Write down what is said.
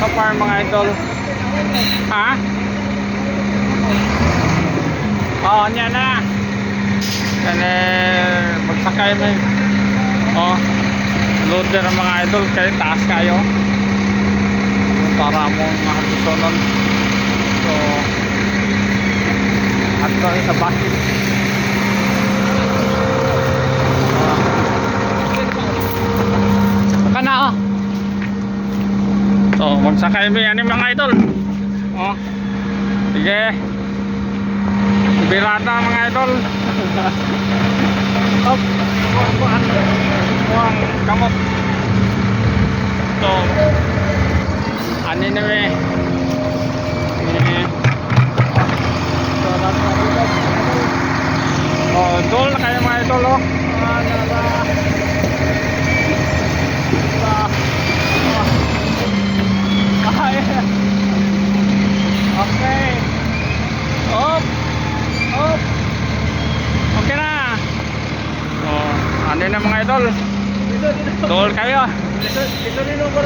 sa farm mga idol. Ha? Oo, niya na. Yan magsakay mo. Oh, loader mga idol, kayo taas kayo. Para mong halusonon. So, at ko sa bakit. Saka na oh. So, magsakay mo yan mga idol. Oh, sige. Birata mga idol. Up, buang kamot. So, ano na eh. Oh, dol na kayo mga idol oh. Okay. Up. Up. Okay na. Oh, ano na mga idol? Dol kayo. Ito rin ako.